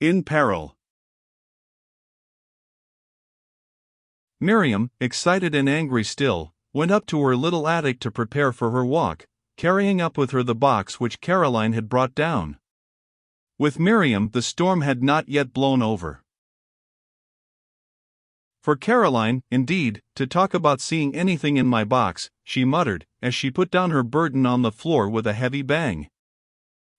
In peril. Miriam, excited and angry still, went up to her little attic to prepare for her walk, carrying up with her the box which Caroline had brought down. With Miriam, the storm had not yet blown over. For Caroline, indeed, to talk about seeing anything in my box, she muttered, as she put down her burden on the floor with a heavy bang.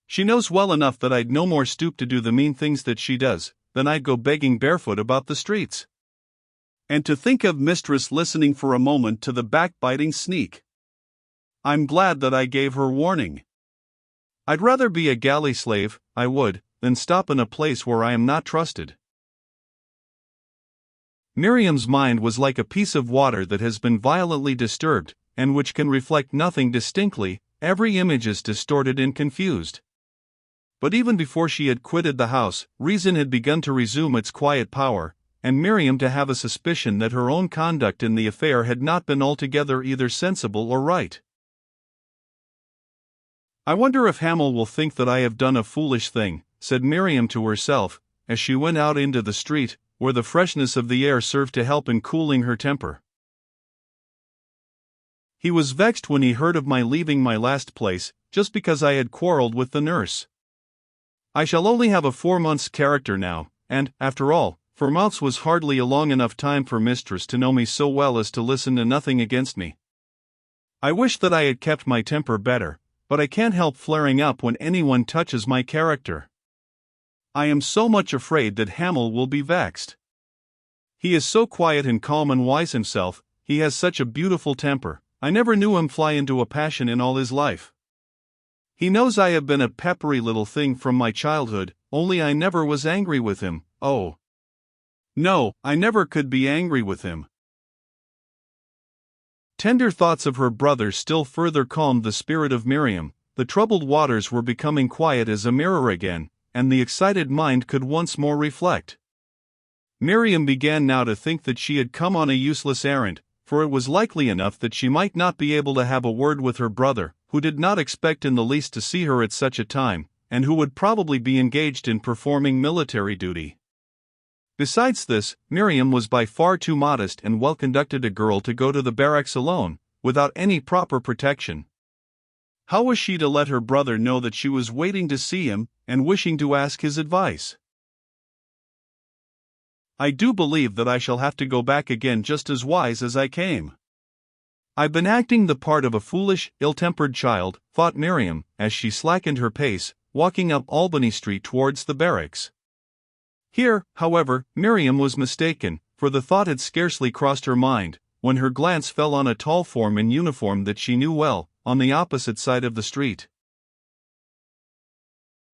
She knows well enough that I'd no more stoop to do the mean things that she does, than I'd go begging barefoot about the streets. And to think of mistress listening for a moment to the backbiting sneak. I'm glad that I gave her warning. I'd rather be a galley slave, I would, than stop in a place where I am not trusted. Miriam's mind was like a piece of water that has been violently disturbed, and which can reflect nothing distinctly. Every image is distorted and confused. But even before she had quitted the house, reason had begun to resume its quiet power, and Miriam to have a suspicion that her own conduct in the affair had not been altogether either sensible or right. I wonder if Hamel will think that I have done a foolish thing, said Miriam to herself, as she went out into the street, where the freshness of the air served to help in cooling her temper. He was vexed when he heard of my leaving my last place, just because I had quarrelled with the nurse. I shall only have a 4 months' character now, and, after all, 4 months was hardly a long enough time for mistress to know me so well as to listen to nothing against me. I wish that I had kept my temper better, but I can't help flaring up when anyone touches my character. I am so much afraid that Hamel will be vexed. He is so quiet and calm and wise himself, he has such a beautiful temper, I never knew him fly into a passion in all his life. He knows I have been a peppery little thing from my childhood, only I never was angry with him. Oh, no, I never could be angry with him. Tender thoughts of her brother still further calmed the spirit of Miriam. The troubled waters were becoming quiet as a mirror again, and the excited mind could once more reflect. Miriam began now to think that she had come on a useless errand, for it was likely enough that she might not be able to have a word with her brother, who did not expect in the least to see her at such a time, and who would probably be engaged in performing military duty. Besides this, Miriam was by far too modest and well-conducted a girl to go to the barracks alone, without any proper protection. How was she to let her brother know that she was waiting to see him, and wishing to ask his advice? I do believe that I shall have to go back again just as wise as I came. I've been acting the part of a foolish, ill-tempered child, thought Miriam, as she slackened her pace, walking up Albany Street towards the barracks. Here, however, Miriam was mistaken, for the thought had scarcely crossed her mind, when her glance fell on a tall form in uniform that she knew well, on the opposite side of the street.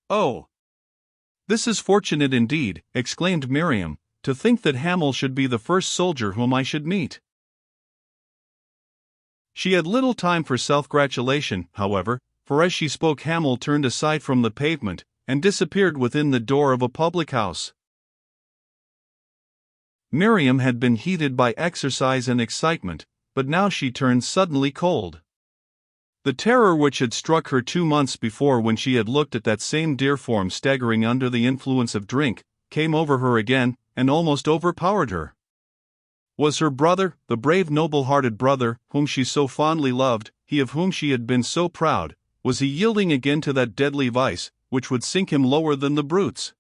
"Oh! This is fortunate indeed," exclaimed Miriam, "to think that Hamel should be the first soldier whom I should meet." She had little time for self-gratulation, however, for as she spoke Hamel turned aside from the pavement, and disappeared within the door of a public house. Miriam had been heated by exercise and excitement, but now she turned suddenly cold. The terror which had struck her 2 months before when she had looked at that same dear form staggering under the influence of drink, came over her again, and almost overpowered her. Was her brother, the brave noble-hearted brother, whom she so fondly loved, he of whom she had been so proud, was he yielding again to that deadly vice, which would sink him lower than the brutes?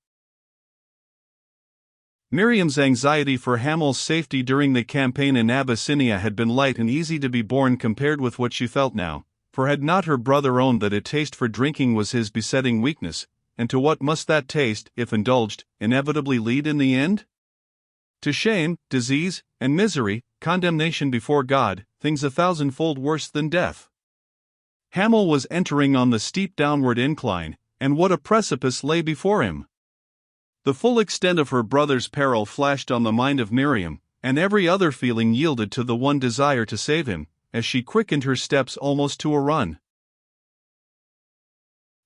Miriam's anxiety for Hamel's safety during the campaign in Abyssinia had been light and easy to be borne compared with what she felt now, for had not her brother owned that a taste for drinking was his besetting weakness, and to what must that taste, if indulged, inevitably lead in the end? To shame, disease, and misery, condemnation before God, things 1,000-fold worse than death. Hamel was entering on the steep downward incline, and what a precipice lay before him! The full extent of her brother's peril flashed on the mind of Miriam, and every other feeling yielded to the one desire to save him, as she quickened her steps almost to a run.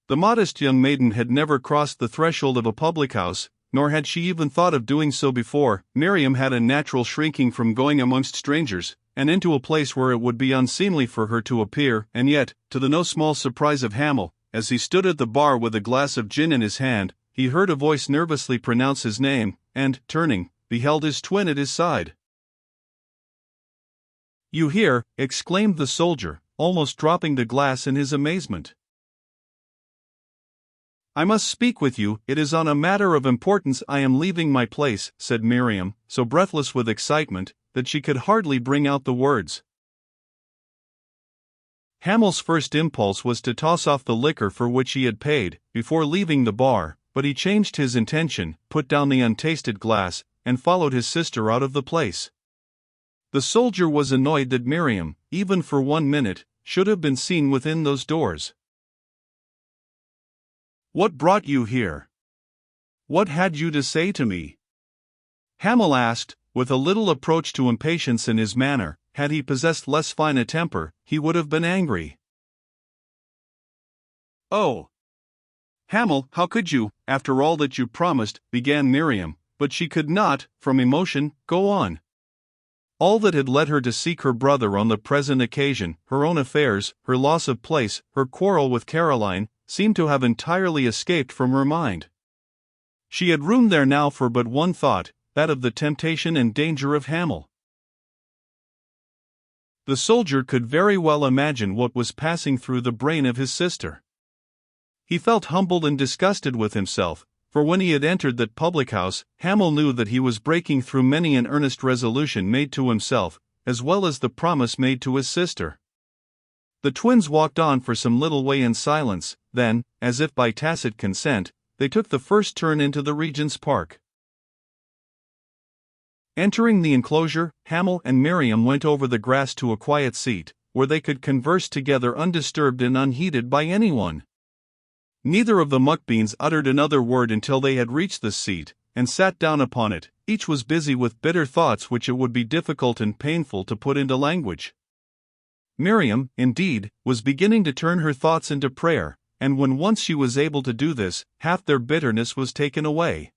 The modest young maiden had never crossed the threshold of a public house, nor had she even thought of doing so before. Miriam had a natural shrinking from going amongst strangers, and into a place where it would be unseemly for her to appear, and yet, to the no small surprise of Hamel, as he stood at the bar with a glass of gin in his hand, he heard a voice nervously pronounce his name, and, turning, beheld his twin at his side. "You here?" exclaimed the soldier, almost dropping the glass in his amazement. "I must speak with you, it is on a matter of importance I am leaving my place," said Miriam, so breathless with excitement that she could hardly bring out the words. Hamel's first impulse was to toss off the liquor for which he had paid, before leaving the bar, but he changed his intention, put down the untasted glass, and followed his sister out of the place. The soldier was annoyed that Miriam, even for 1 minute, should have been seen within those doors. "What brought you here? What had you to say to me?" Hamel asked, with a little approach to impatience in his manner. Had he possessed less fine a temper, he would have been angry. "Oh, Hamel, how could you, after all that you promised," began Miriam, but she could not, from emotion, go on. All that had led her to seek her brother on the present occasion, her own affairs, her loss of place, her quarrel with Caroline, seemed to have entirely escaped from her mind. She had room there now for but one thought, that of the temptation and danger of Hamel. The soldier could very well imagine what was passing through the brain of his sister. He felt humbled and disgusted with himself, for when he had entered that public house, Hamel knew that he was breaking through many an earnest resolution made to himself, as well as the promise made to his sister. The twins walked on for some little way in silence, then, as if by tacit consent, they took the first turn into the Regent's Park. Entering the enclosure, Hamel and Miriam went over the grass to a quiet seat, where they could converse together undisturbed and unheeded by anyone. Neither of the muckbeans uttered another word until they had reached the seat, and sat down upon it. Each was busy with bitter thoughts which it would be difficult and painful to put into language. Miriam, indeed, was beginning to turn her thoughts into prayer, and when once she was able to do this, half their bitterness was taken away.